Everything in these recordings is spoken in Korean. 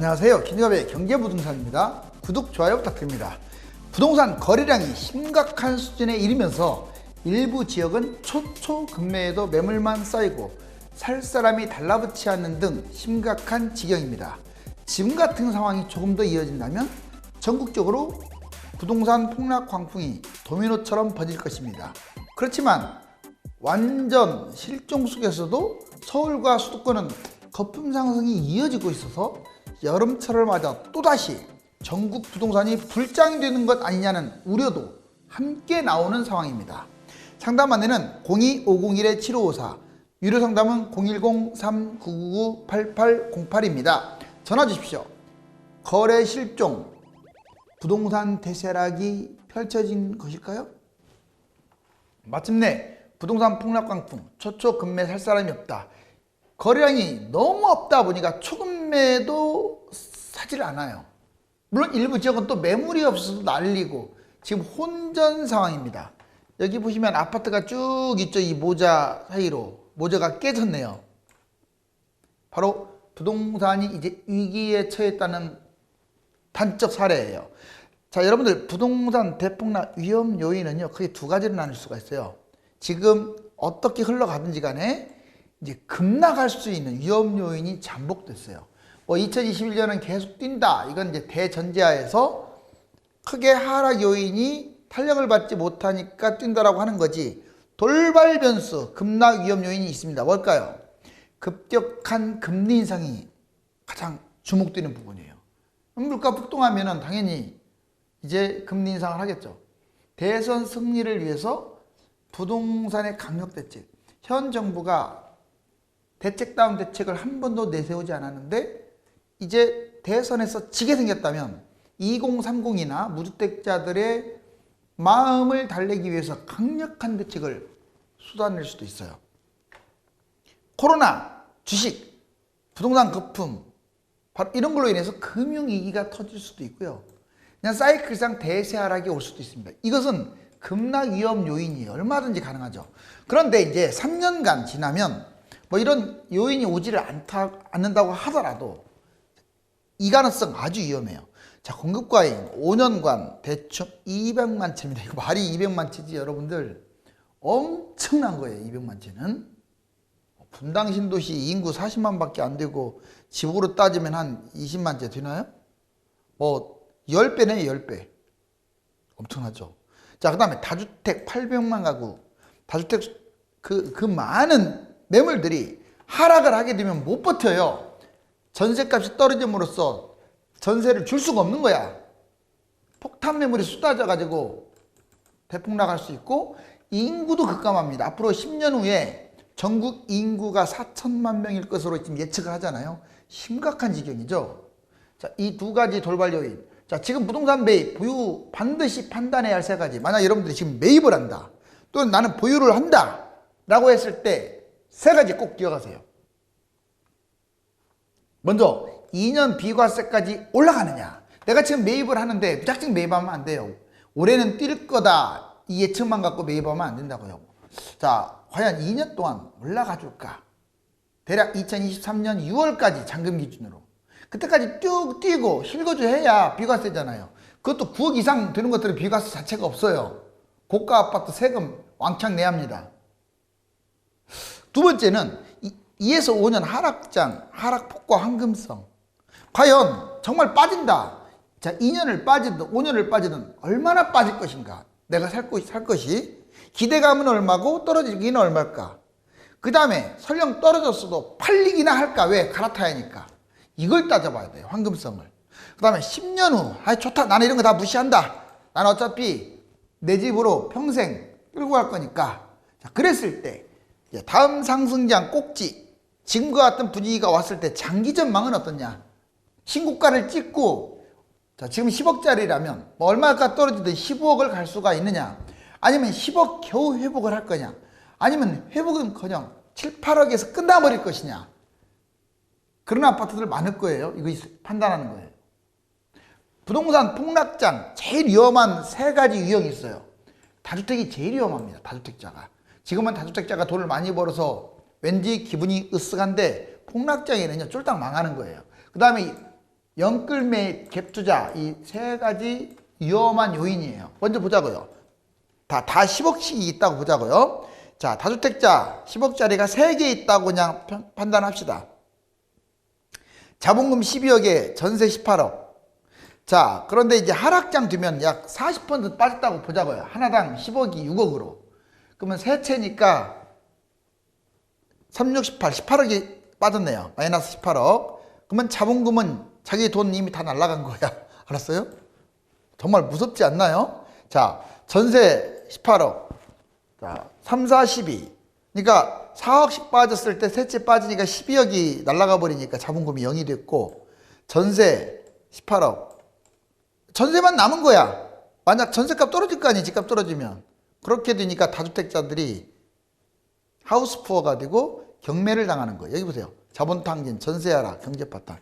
안녕하세요. 김기업의 경제부동산입니다. 구독, 좋아요 부탁드립니다. 부동산 거래량이 심각한 수준에 이르면서 일부 지역은 초초금매에도 매물만 쌓이고 살 사람이 달라붙지 않는 등 심각한 지경입니다. 지금 같은 상황이 조금 더 이어진다면 전국적으로 부동산 폭락 광풍이 도미노처럼 퍼질 것입니다. 그렇지만 완전 실종 속에서도 서울과 수도권은 거품 상승이 이어지고 있어서 여름철을 맞아 또다시 전국 부동산이 불장이 되는 것 아니냐는 우려도 함께 나오는 상황입니다. 상담 안내는 02-501-7554, 유료 상담은 010-3999-8808입니다. 전화 주십시오. 거래 실종, 부동산 대세락이 펼쳐진 것일까요? 마침내 부동산 폭락 광풍, 초초금매 살 사람이 없다. 거래량이 너무 없다 보니까 초금매도 사질 않아요. 물론 일부 지역은 또 매물이 없어서 난리고 지금 혼전 상황입니다. 여기 보시면 아파트가 쭉 있죠. 이 모자 사이로 모자가 깨졌네요. 바로 부동산이 이제 위기에 처했다는 단적 사례예요. 자, 여러분들 부동산 대폭락 위험 요인은요 크게 두 가지로 나눌 수가 있어요. 지금 어떻게 흘러가든지 간에 이제 급락할 수 있는 위험 요인이 잠복됐어요. 뭐 2021년은 계속 뛴다. 이건 이제 대전제하에서 크게 하락 요인이 탄력을 받지 못하니까 뛴다라고 하는 거지. 돌발 변수, 급락 위험 요인이 있습니다. 뭘까요? 급격한 금리 인상이 가장 주목되는 부분이에요. 물가 폭등하면은 당연히 이제 금리 인상을 하겠죠. 대선 승리를 위해서 부동산의 강력 대책. 현 정부가 대책다운 대책을 한 번도 내세우지 않았는데 이제 대선에서 지게 생겼다면 2030이나 무주택자들의 마음을 달래기 위해서 강력한 대책을 쏟아낼 수도 있어요. 코로나, 주식, 부동산 거품 바로 이런 걸로 인해서 금융위기가 터질 수도 있고요. 그냥 사이클상 대세 하락이 올 수도 있습니다. 이것은 급락 위험 요인이 얼마든지 가능하죠. 그런데 이제 3년간 지나면 뭐 이런 요인이 오지를 않는다고 하더라도 이 가능성 아주 위험해요. 자, 공급과잉 5년간 대충 200만 채입니다. 이거 말이 200만 채지 여러분들. 엄청난 거예요. 200만 채는. 분당 신도시 인구 40만 밖에 안 되고 지역으로 따지면 한 20만 채 되나요? 뭐 10배네 10배. 엄청나죠. 자, 그 다음에 다주택 800만 가구. 다주택 그 많은 매물들이 하락을 하게 되면 못 버텨요. 전세값이 떨어짐으로써 전세를 줄 수가 없는 거야. 폭탄 매물이 쏟아져 가지고 대폭락할 수 있고 인구도 급감합니다. 앞으로 10년 후에 전국 인구가 4천만 명일 것으로 지금 예측을 하잖아요. 심각한 지경이죠. 자, 이 두 가지 돌발 요인. 자, 지금 부동산 매입, 보유 반드시 판단해야 할 세 가지. 만약 여러분들이 지금 매입을 한다. 또는 나는 보유를 한다. 라고 했을 때 세 가지 꼭 기억하세요. 먼저 2년 비과세까지 올라가느냐. 내가 지금 매입을 하는데 무작정 매입하면 안 돼요. 올해는 뛸 거다. 이 예측만 갖고 매입하면 안 된다고요. 자, 과연 2년 동안 올라가 줄까? 대략 2023년 6월까지 잔금 기준으로. 그때까지 쭉 뛰고 실거주 해야 비과세잖아요. 그것도 9억 이상 되는 것들은 비과세 자체가 없어요. 고가 아파트 세금 왕창 내야 합니다. 두 번째는 2에서 5년 하락폭과 황금성. 과연 정말 빠진다. 자, 2년을 빠지든 5년을 빠지든 얼마나 빠질 것인가. 내가 살 것이 기대감은 얼마고 떨어지기는 얼마일까. 그 다음에 설령 떨어졌어도 팔리기나 할까. 왜? 갈아타야 하니까. 이걸 따져봐야 돼요. 황금성을. 그 다음에 10년 후 좋다. 나는 이런 거 다 무시한다. 나는 어차피 내 집으로 평생 끌고 갈 거니까. 자, 그랬을 때 다음 상승장 꼭지, 지금과 같은 분위기가 왔을 때 장기 전망은 어떠냐. 신고가를 찍고 자, 지금 10억짜리라면 뭐 얼마가 떨어지든 15억을 갈 수가 있느냐. 아니면 10억 겨우 회복을 할 거냐. 아니면 회복은커녕 7, 8억에서 끝나버릴 것이냐. 그런 아파트들 많을 거예요. 이거 판단하는 거예요. 부동산 폭락장 제일 위험한 세 가지 유형이 있어요. 다주택이 제일 위험합니다. 다주택자가. 지금은 다주택자가 돈을 많이 벌어서 왠지 기분이 으쓱한데 폭락장에는요 쫄딱 망하는 거예요. 그 다음에 영끌 매입, 갭 투자 이 세 가지 위험한 요인이에요. 먼저 보자고요. 다 10억씩이 있다고 보자고요. 자, 다주택자 10억짜리가 3개 있다고 그냥 판단합시다. 자본금 12억에 전세 18억. 자, 그런데 이제 하락장 두면 약 40% 빠졌다고 보자고요. 하나당 10억이 6억으로. 그러면 세 채니까 3, 6, 18, 18억이 빠졌네요. 마이너스 18억. 그러면 자본금은 자기 돈 이미 다 날라간 거야. 알았어요? 정말 무섭지 않나요? 자, 전세 18억. 자, 3, 4, 12. 그러니까 4억씩 빠졌을 때 셋째 빠지니까 12억이 날아가 버리니까 자본금이 0이 됐고, 전세 18억. 전세만 남은 거야. 만약 전세값 떨어질 거 아니에요. 집값 떨어지면. 그렇게 되니까 다주택자들이 하우스푸어가 되고 경매를 당하는 거예요. 여기 보세요. 자본탕진, 전세하락, 경제파탄.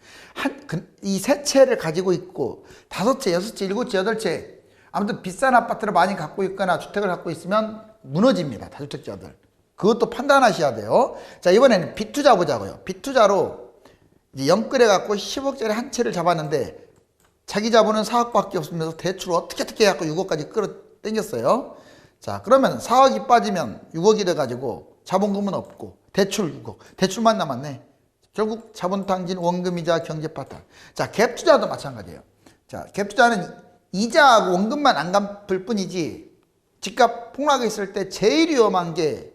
이 세 채를 가지고 있고 5채, 6채, 7채, 8채 아무튼 비싼 아파트를 많이 갖고 있거나 주택을 갖고 있으면 무너집니다. 다주택자들. 그것도 판단하셔야 돼요. 자, 이번에는 빚투자 보자고요. 빚투자로 이제 영끌해 갖고 10억짜리 한 채를 잡았는데 자기 자본은 4억밖에 없으면서 대출 어떻게 해갖고 6억까지 끌어 당겼어요. 자, 그러면 4억이 빠지면 6억이 돼가지고 자본금은 없고 대출 6억. 대출만 남았네. 결국 자본탕진, 원금이자 경제파탄. 자, 갭투자도 마찬가지예요. 자, 갭투자는 이자하고 원금만 안 갚을 뿐이지 집값 폭락했을 때 제일 위험한 게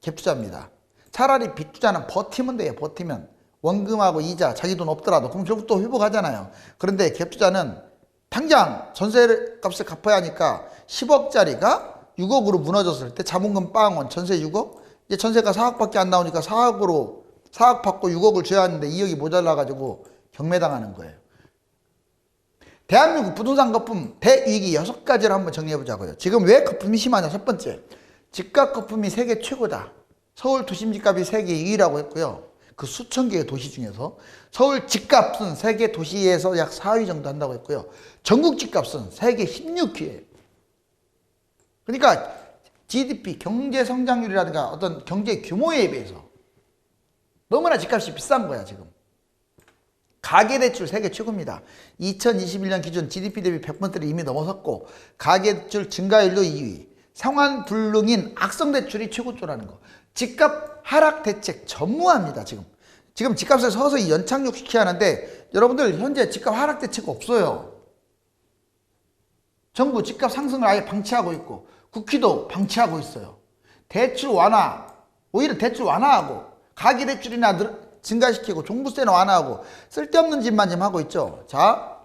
갭투자입니다. 차라리 빚투자는 버티면 돼요. 버티면. 원금하고 이자, 자기 돈 없더라도 그럼 결국 또 회복하잖아요. 그런데 갭투자는 당장 전세값을 갚아야 하니까 10억짜리가 6억으로 무너졌을 때 자본금 빵원, 전세 6억? 이제 전세가 4억밖에 안 나오니까 4억 받고 6억을 줘야 하는데 2억이 모자라가지고 경매당하는 거예요. 대한민국 부동산 거품 대위기 6가지를 한번 정리해보자고요. 지금 왜 거품이 심하냐? 첫 번째, 집값 거품이 세계 최고다. 서울 도심 집값이 세계 2위라고 했고요. 그 수천 개의 도시 중에서 서울 집값은 세계 도시에서 약 4위 정도 한다고 했고요. 전국 집값은 세계 16위예요. 그러니까 GDP, 경제 성장률이라든가 어떤 경제 규모에 비해서 너무나 집값이 비싼 거야, 지금. 가계대출 세계 최고입니다. 2021년 기준 GDP 대비 100%를 이미 넘어섰고, 가계대출 증가율도 2위. 상환불능인 악성대출이 최고조라는 거. 집값 하락 대책 전무합니다, 지금. 지금 집값을 서서히 연착륙시켜야 하는데, 여러분들 현재 집값 하락 대책 없어요. 정부 집값 상승을 아예 방치하고 있고, 국회도 방치하고 있어요. 대출 완화, 오히려 대출 완화하고, 가계대출이나 증가시키고, 종부세는 완화하고, 쓸데없는 짓만 좀 하고 있죠. 자,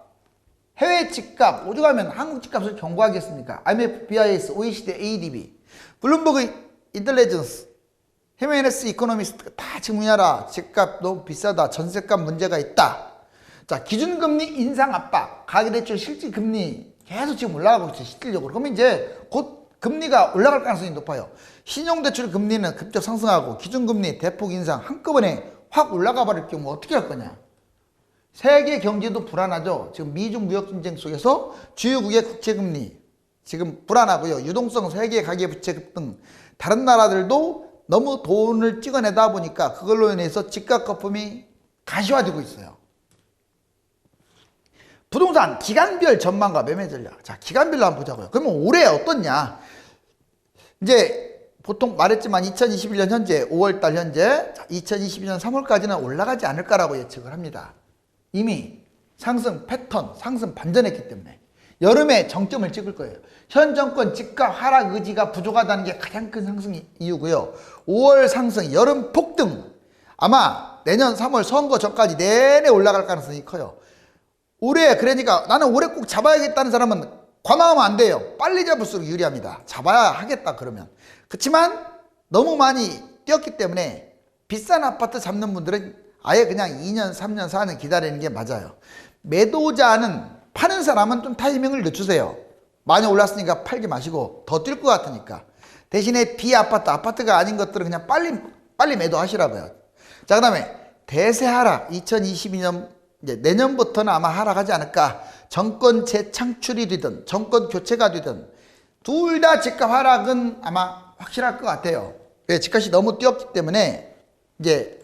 해외 집값, 오죽하면 한국 집값을 경고하겠습니까? IMF, BIS, OECD, ADB, 블룸버그 인텔리전스, 헤메네스 이코노미스트가 다 지금 우리나라 집값 너무 비싸다, 전세값 문제가 있다. 자, 기준금리 인상 압박, 가계대출 실질금리 계속 지금 올라가고 있어요, 실질적으로. 그러면 이제 곧 금리가 올라갈 가능성이 높아요. 신용대출 금리는 급격 상승하고 기준금리 대폭 인상 한꺼번에 확 올라가 버릴 경우 어떻게 할 거냐? 세계 경제도 불안하죠. 지금 미중 무역 전쟁 속에서 주요국의 국채금리 지금 불안하고요. 유동성 세계 가계부채 급등, 다른 나라들도 너무 돈을 찍어내다 보니까 그걸로 인해서 집값 거품이 가시화되고 있어요. 부동산 기간별 전망과 매매 전략. 자, 기간별로 한번 보자고요. 그러면 올해 어떻냐? 이제 보통 말했지만 2021년 현재 5월달 현재 2022년 3월까지는 올라가지 않을까라고 예측을 합니다. 이미 상승 패턴, 상승 반전했기 때문에 여름에 정점을 찍을 거예요. 현 정권 집값 하락 의지가 부족하다는 게 가장 큰 상승 이유고요. 5월 상승, 여름 폭등. 아마 내년 3월 선거 전까지 내내 올라갈 가능성이 커요. 올해, 그러니까 나는 올해 꼭 잡아야겠다는 사람은 관망하면 안 돼요. 빨리 잡을수록 유리합니다. 잡아야 하겠다 그러면. 그렇지만 너무 많이 뛰었기 때문에 비싼 아파트 잡는 분들은 아예 그냥 2년, 3년, 4년 기다리는 게 맞아요. 매도자는, 파는 사람은 좀 타이밍을 늦추세요. 많이 올랐으니까 팔지 마시고 더 뛸 것 같으니까. 대신에 비아파트, 아파트가 아닌 것들은 그냥 빨리 매도하시라고요. 자, 그 다음에 대세 하락. 2022년 이제 내년부터는 아마 하락하지 않을까. 정권 재창출이 되든 정권 교체가 되든 둘 다 집값 하락은 아마 확실할 것 같아요. 왜? 집값이 너무 뛰었기 때문에 이제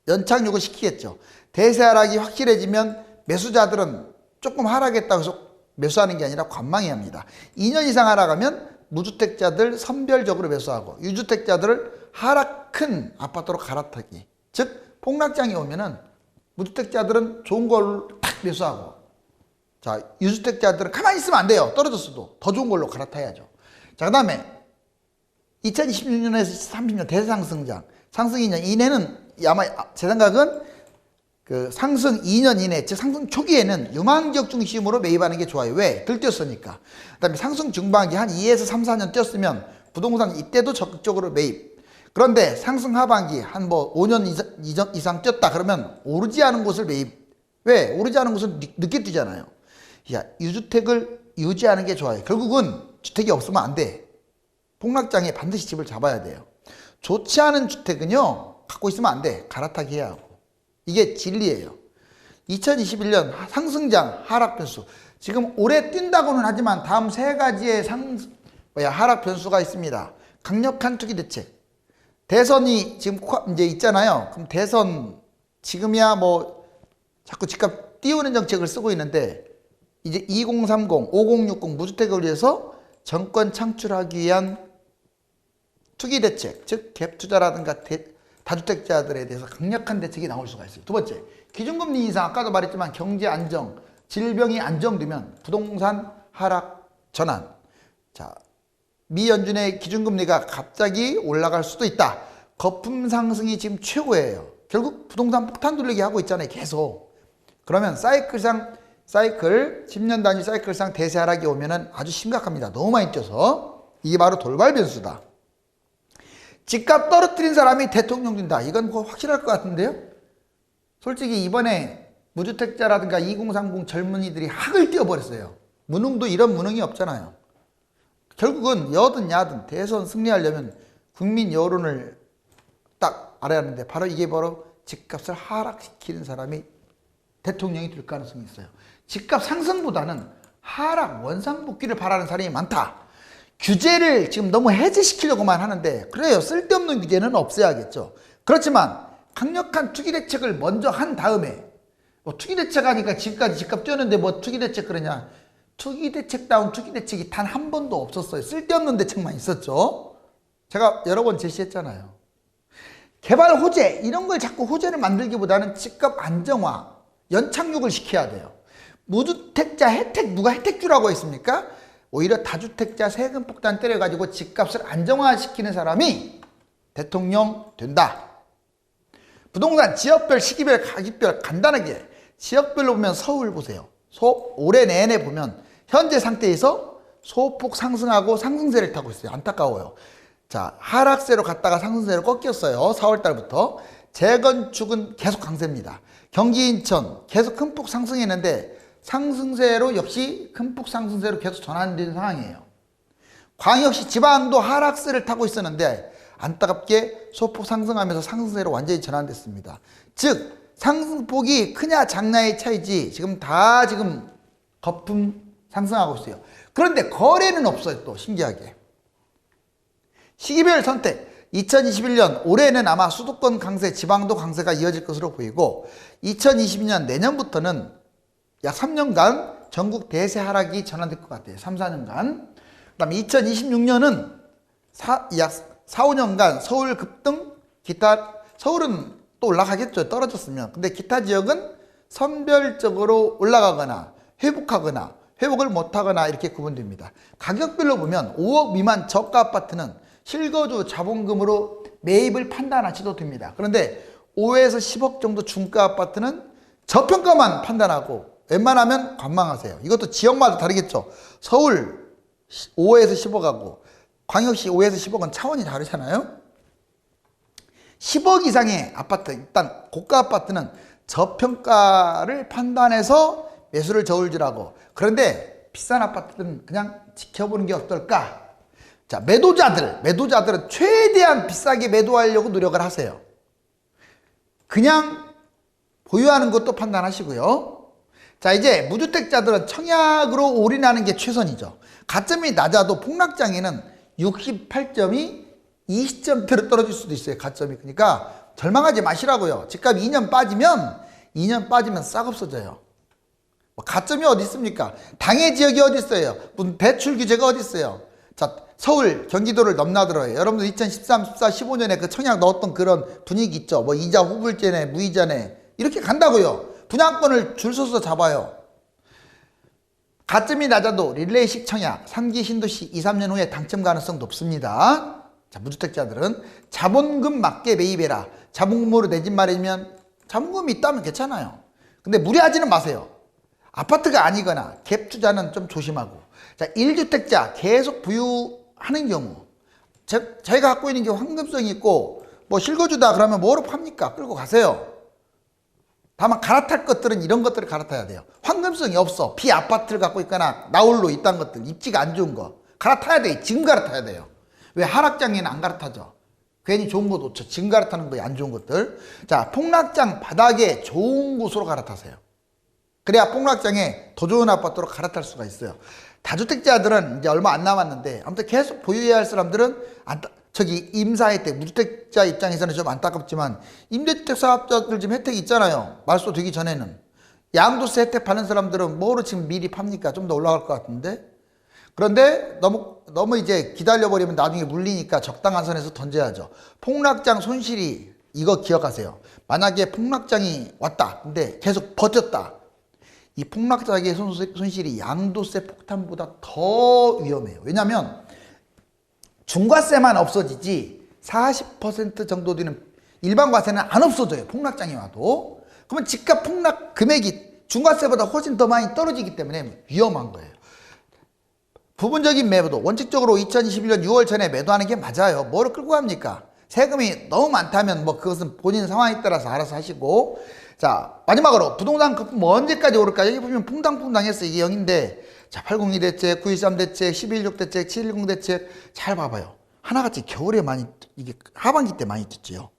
연착륙을 시키겠죠. 대세 하락이 확실해지면 매수자들은 조금 하락했다고 해서 매수하는 게 아니라 관망해야 합니다. 2년 이상 하락하면 무주택자들 선별적으로 매수하고 유주택자들을 큰 아파트로 갈아타기. 즉 폭락장이 오면은 무주택자들은 좋은 걸로 딱 매수하고, 자 유주택자들은 가만히 있으면 안 돼요. 떨어졌어도 더 좋은 걸로 갈아타야죠. 자, 그 다음에 2026년에서 30년 대상승장, 상승 2년 이내는 아마 제 생각은 그 상승 2년 이내, 즉 상승 초기에는 유망지역 중심으로 매입하는 게 좋아요. 왜? 들뛰었으니까. 그 다음에 상승 중반기 한 2에서 3, 4년 뛰었으면 부동산 이때도 적극적으로 매입. 그런데 상승 하반기 한 뭐 5년 이상 뛰었다 그러면 오르지 않은 곳을 매입. 왜? 오르지 않은 곳은 늦게 뛰잖아요. 야, 유주택을 유지하는 게 좋아요. 결국은 주택이 없으면 안 돼. 폭락장에 반드시 집을 잡아야 돼요. 좋지 않은 주택은요, 갖고 있으면 안 돼. 갈아타기 해야 하고. 이게 진리예요. 2021년 상승장 하락 변수. 지금 올해 뛴다고는 하지만 다음 세 가지의 하락 변수가 있습니다. 강력한 투기 대책. 대선이 지금 이제 있잖아요. 그럼 대선 지금이야 뭐 자꾸 집값 띄우는 정책을 쓰고 있는데 이제 2030, 5060 무주택을 위해서 정권 창출하기 위한 투기 대책, 즉 갭 투자라든가 다주택자들에 대해서 강력한 대책이 나올 수가 있어요. 두 번째, 기준금리 인상. 아까도 말했지만 경제 안정, 질병이 안정되면 부동산 하락 전환. 자, 미 연준의 기준금리가 갑자기 올라갈 수도 있다. 거품 상승이 지금 최고예요. 결국 부동산 폭탄 돌리기 하고 있잖아요. 계속. 그러면 사이클 10년 단위 사이클상 대세 하락이 오면은 아주 심각합니다. 너무 많이 뛰어서. 이게 바로 돌발 변수다. 집값 떨어뜨린 사람이 대통령 된다. 이건 뭐 확실할 것 같은데요? 솔직히 이번에 무주택자라든가 2030 젊은이들이 학을 띄워버렸어요. 무능도 이런 무능이 없잖아요. 결국은 여든 야든 대선 승리하려면 국민 여론을 딱 알아야 하는데 바로 이게 바로 집값을 하락시키는 사람이 대통령이 될 가능성이 있어요. 집값 상승보다는 하락, 원상복귀를 바라는 사람이 많다. 규제를 지금 너무 해제시키려고만 하는데, 그래요. 쓸데없는 규제는 없애야겠죠. 그렇지만 강력한 투기 대책을 먼저 한 다음에, 뭐 투기 대책 하니까 지금까지 집값 뛰었는데 뭐 투기 대책 그러냐. 투기 대책다운 투기 대책이 단 한 번도 없었어요. 쓸데없는 대책만 있었죠. 제가 여러 번 제시했잖아요. 개발 호재, 이런 걸 자꾸 호재를 만들기보다는 집값 안정화, 연착륙을 시켜야 돼요. 무주택자 혜택, 누가 혜택 주라고 했습니까? 오히려 다주택자 세금 폭탄 때려가지고 집값을 안정화시키는 사람이 대통령 된다. 부동산 지역별, 시기별, 가격별 간단하게 지역별로 보면 서울 보세요. 올해 내내 보면 현재 상태에서 소폭 상승하고 상승세를 타고 있어요. 안타까워요. 자, 하락세로 갔다가 상승세로 꺾였어요. 4월 달부터. 재건축은 계속 강세입니다. 경기 인천 계속 큰 폭 상승했는데 상승세로 역시 큰 폭 상승세로 계속 전환된 상황이에요. 광역시 지방도 하락세를 타고 있었는데 안타깝게 소폭 상승하면서 상승세로 완전히 전환됐습니다. 즉 상승폭이 크냐 작냐의 차이지 지금 거품 상승하고 있어요. 그런데 거래는 없어요. 또 신기하게. 시기별 선택. 2021년 올해는 아마 수도권 강세, 지방도 강세가 이어질 것으로 보이고 2022년 내년부터는 약 3년간 전국 대세 하락이 전환될 것 같아요. 3, 4년간. 그 다음에 2026년은 약 4, 5년간 서울 급등, 서울은 또 올라가겠죠. 떨어졌으면. 근데 기타 지역은 선별적으로 올라가거나 회복하거나 회복을 못하거나 이렇게 구분됩니다. 가격별로 보면 5억 미만 저가 아파트는 실거주 자본금으로 매입을 판단하셔도 됩니다. 그런데 5에서 10억 정도 중가 아파트는 저평가만 판단하고 웬만하면 관망하세요. 이것도 지역마다 다르겠죠. 서울 5에서 10억하고 광역시 5에서 10억은 차원이 다르잖아요. 10억 이상의 아파트, 일단 고가 아파트는 저평가를 판단해서 매수를 저울질하고, 그런데 비싼 아파트는 그냥 지켜보는 게 어떨까? 자, 매도자들은 최대한 비싸게 매도하려고 노력을 하세요. 그냥 보유하는 것도 판단하시고요. 자, 이제 무주택자들은 청약으로 올인하는 게 최선이죠. 가점이 낮아도 폭락장에는 68점이 20점대로 떨어질 수도 있어요. 가점이. 그러니까 절망하지 마시라고요. 집값 2년 빠지면 싹 없어져요. 뭐 가점이 어디 있습니까? 당해 지역이 어디 있어요? 무슨 대출 규제가 어디 있어요? 자, 서울, 경기도를 넘나들어요. 여러분들 2013, 14, 15년에 그 청약 넣었던 그런 분위기 있죠? 뭐 이자 후불제네, 무이자네. 이렇게 간다고요. 분양권을 줄 서서 잡아요. 가점이 낮아도 릴레이식 청약, 3기 신도시 2, 3년 후에 당첨 가능성 높습니다. 자, 무주택자들은 자본금 맞게 매입해라. 자본금으로 내 집 마련이면 자본금이 있다면 괜찮아요. 근데 무리하지는 마세요. 아파트가 아니거나 갭 투자는 좀 조심하고. 자, 1주택자 계속 보유하는 경우, 자기가 갖고 있는 게 황금성이 있고 뭐 실거주다 그러면 뭐로 팝니까? 끌고 가세요. 다만 갈아탈 것들은 이런 것들을 갈아타야 돼요. 황금성이 없어. 비아파트를 갖고 있거나 나홀로 있다는 것들, 입지가 안 좋은 거 갈아타야 돼. 지금 갈아타야 돼요. 왜 하락장에는 안 갈아타죠? 괜히 좋은 거 놓쳐. 지금 갈아타는 거에 안 좋은 것들. 자, 폭락장 바닥에 좋은 곳으로 갈아타세요. 그래야 폭락장에 더 좋은 아파트로 갈아탈 수가 있어요. 다주택자들은 이제 얼마 안 남았는데 아무튼 계속 보유해야 할 사람들은 저기 임사 혜택, 무주택자 입장에서는 좀 안타깝지만 임대주택 사업자들 지금 혜택이 있잖아요. 말소되기 전에는. 양도세 혜택 받는 사람들은 뭐로 지금 미리 팝니까? 좀 더 올라갈 것 같은데. 그런데 너무 이제 기다려버리면 나중에 물리니까 적당한 선에서 던져야죠. 폭락장 손실이, 이거 기억하세요. 만약에 폭락장이 왔다. 근데 계속 버텼다. 이 폭락장의 손실이 양도세 폭탄보다 더 위험해요. 왜냐하면 중과세만 없어지지 40% 정도 되는 일반 과세는 안 없어져요. 폭락장이 와도. 그러면 집값 폭락 금액이 중과세보다 훨씬 더 많이 떨어지기 때문에 위험한 거예요. 부분적인 매도, 원칙적으로 2021년 6월 전에 매도하는 게 맞아요. 뭐를 끌고 갑니까? 세금이 너무 많다면 뭐 그것은 본인 상황에 따라서 알아서 하시고. 자, 마지막으로 부동산 거품 뭐 언제까지 오를까? 여기 보면 퐁당퐁당했어. 이게 0인데 자, 802 대책, 913 대책, 116 대책, 710 대책 잘 봐봐요. 하나같이 겨울에 많이, 이게 하반기 때 많이 듣지요.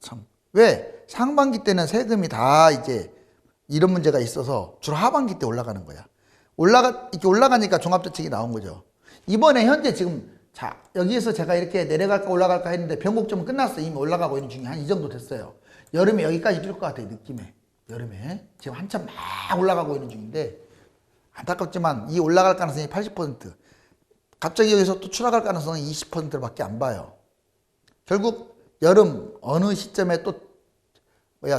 참. 왜? 상반기 때는 세금이 다 이제 이런 문제가 있어서 주로 하반기 때 올라가는 거야. 이렇게 올라가니까 종합대책이 나온 거죠. 이번에 현재 지금, 자, 여기에서 제가 이렇게 내려갈까 올라갈까 했는데 변곡점은 끝났어요. 이미 올라가고 있는 중에 한 이 정도 됐어요. 여름에 여기까지 이럴 것 같아요. 느낌에. 여름에. 지금 한참 막 올라가고 있는 중인데 안타깝지만 이 올라갈 가능성이 80%. 갑자기 여기서 또 추락할 가능성은 20%밖에 안 봐요. 결국 여름 어느 시점에 또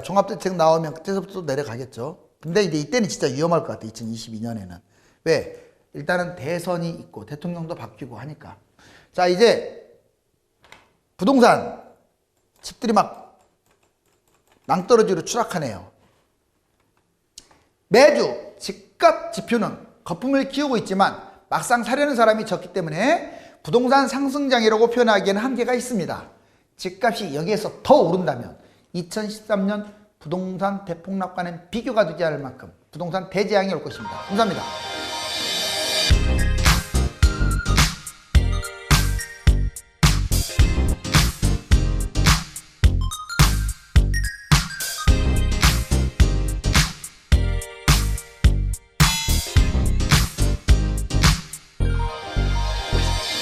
종합대책 나오면 그때서부터 또 내려가겠죠. 근데 이제 이때는 진짜 위험할 것 같아요. 2022년에는. 왜? 일단은 대선이 있고 대통령도 바뀌고 하니까. 자, 이제 부동산 집들이 막 낭떠러지로 추락하네요. 매주 집값 지표는 거품을 키우고 있지만 막상 사려는 사람이 적기 때문에 부동산 상승장이라고 표현하기에는 한계가 있습니다. 집값이 여기에서 더 오른다면 2013년 부동산 대폭락과는 비교가 되지 않을 만큼 부동산 대재앙이 올 것입니다. 감사합니다.